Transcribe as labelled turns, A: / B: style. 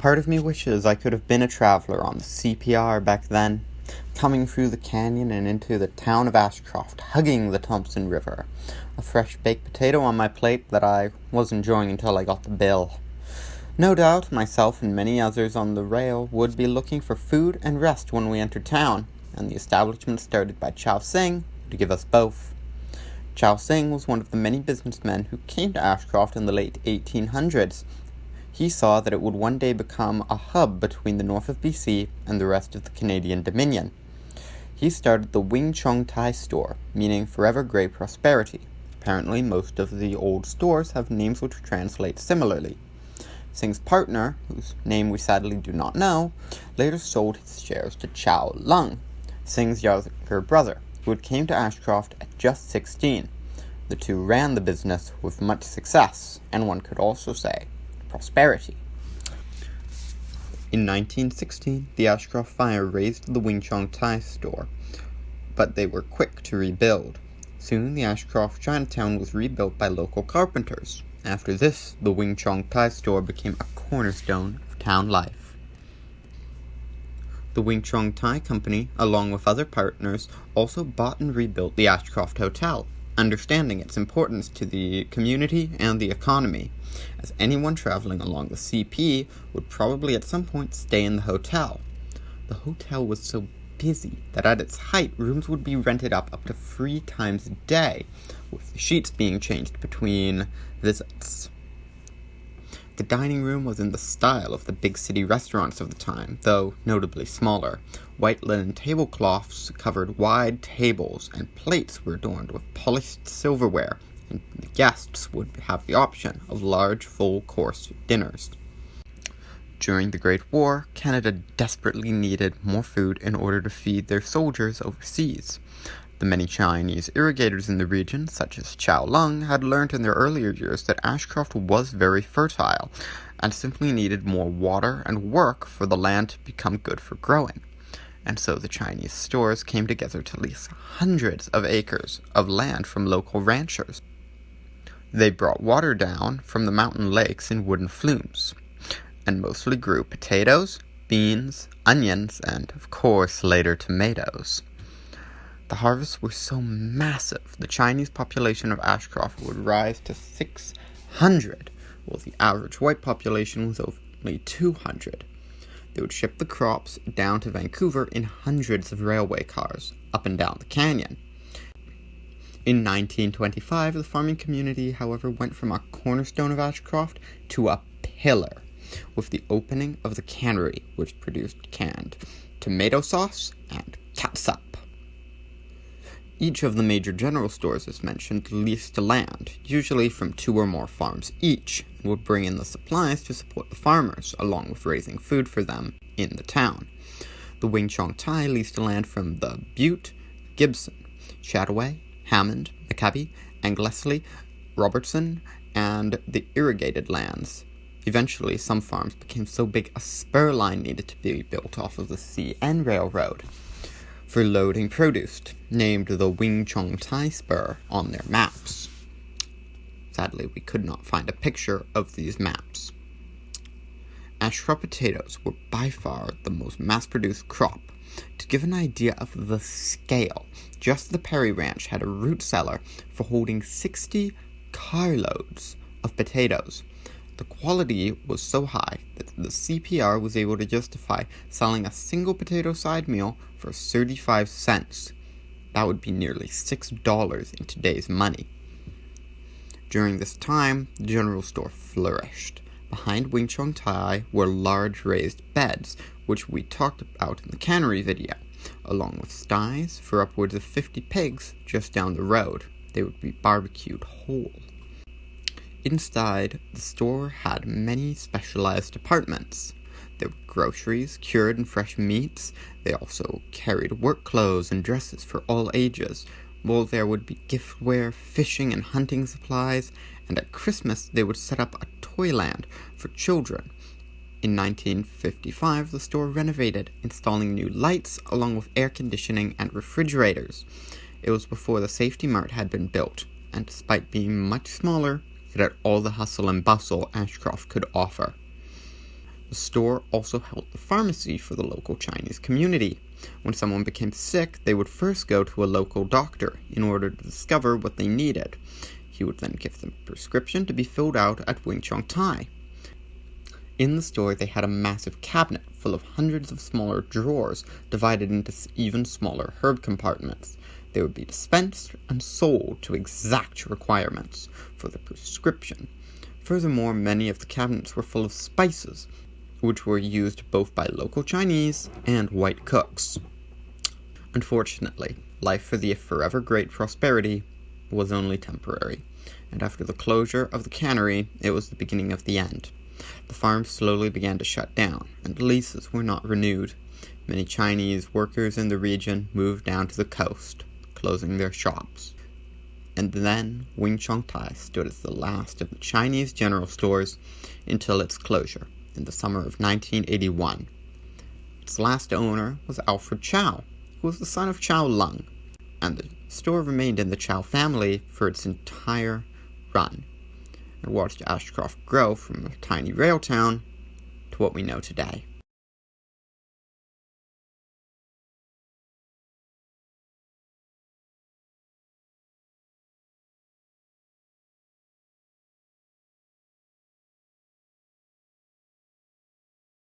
A: Part of me wishes I could have been a traveler on the CPR back then, coming through the canyon and into the town of Ashcroft, hugging the Thompson River. A fresh baked potato on my plate that I was enjoying until I got the bill. No doubt, myself and many others on the rail would be looking for food and rest when we entered town, and the establishment started by Chow Sing to give us both. Chow Sing was one of the many businessmen who came to Ashcroft in the late 1800s. He saw that it would one day become a hub between the north of BC and the rest of the Canadian Dominion. He started the Chong Tai store, meaning Forever Grey Prosperity. Apparently, most of the old stores have names which translate similarly. Sing's partner, whose name we sadly do not know, later sold his shares to Chow Lung, Sing's younger brother, who came to Ashcroft at just 16. The two ran the business with much success, and one could also say, prosperity. In 1916, the Ashcroft fire razed the Chong Tai store, but they were quick to rebuild. Soon, the Ashcroft Chinatown was rebuilt by local carpenters. After this, the Chong Tai store became a cornerstone of town life. The Chong Tai Company, along with other partners, also bought and rebuilt the Ashcroft Hotel, understanding its importance to the community and the economy, as anyone traveling along the CP would probably at some point stay in the hotel. The hotel was so busy that at its height, rooms would be rented up to 3 times a day, with the sheets being changed between visits. The dining room was in the style of the big city restaurants of the time, though notably smaller. White linen tablecloths covered wide tables, and plates were adorned with polished silverware, and the guests would have the option of large full-course dinners. During the Great War, Canada desperately needed more food in order to feed their soldiers overseas. The many Chinese irrigators in the region, such as Chow Lung, had learned in their earlier years that Ashcroft was very fertile and simply needed more water and work for the land to become good for growing. And so the Chinese stores came together to lease hundreds of acres of land from local ranchers. They brought water down from the mountain lakes in wooden flumes, and mostly grew potatoes, beans, onions, and, of course, later tomatoes. The harvests were so massive, the Chinese population of Ashcroft would rise to 600, while the average white population was only 200. They would ship the crops down to Vancouver in hundreds of railway cars, up and down the canyon. In 1925, the farming community, however, went from a cornerstone of Ashcroft to a pillar, with the opening of the cannery, which produced canned tomato sauce and catsup. Each of the major general stores, as mentioned, leased land, usually from 2 or more farms each, and would bring in the supplies to support the farmers, along with raising food for them in the town. The Chong Tai leased land from the Butte, Gibson, Chattaway, Hammond, Maccabi, Anglesey, Robertson, and the irrigated lands. Eventually, some farms became so big a spur line needed to be built off of the CN Railroad for loading produce, named the Chong Tai Spur on their maps. Sadly, we could not find a picture of these maps. Ashcroft potatoes were by far the most mass-produced crop. To give an idea of the scale, just the Perry Ranch had a root cellar for holding 60 carloads of potatoes. The quality was so high that the CPR was able to justify selling a single potato side meal for 35 cents. That would be nearly $6 in today's money. During this time, the general store flourished. Behind Chong Tai were large raised beds, which we talked about in the cannery video, along with sties for upwards of 50 pigs just down the road. They would be barbecued whole. Inside, the store had many specialized departments. There were groceries, cured and fresh meats. They also carried work clothes and dresses for all ages, while there would be giftware, fishing and hunting supplies, and at Christmas they would set up a toyland for children. In 1955, the store renovated, installing new lights along with air conditioning and refrigerators. It was before the Safety Mart had been built, and despite being much smaller, it had all the hustle and bustle Ashcroft could offer. The store also held the pharmacy for the local Chinese community. When someone became sick, they would first go to a local doctor in order to discover what they needed. He would then give them a prescription to be filled out at Chong Tai. In the store, they had a massive cabinet full of hundreds of smaller drawers divided into even smaller herb compartments. They would be dispensed and sold to exact requirements for the prescription. Furthermore, many of the cabinets were full of spices, which were used both by local Chinese and white cooks. Unfortunately, life for the forever great prosperity was only temporary, and after the closure of the cannery, it was the beginning of the end. The farm slowly began to shut down, and leases were not renewed. Many Chinese workers in the region moved down to the coast, closing their shops. And then Chong Tai stood as the last of the Chinese general stores until its closure in the summer of 1981. Its last owner was Alfred Chow, who was the son of Chow Lung, and the store remained in the Chow family for its entire run, and watched Ashcroft grow from a tiny rail town to what we know today.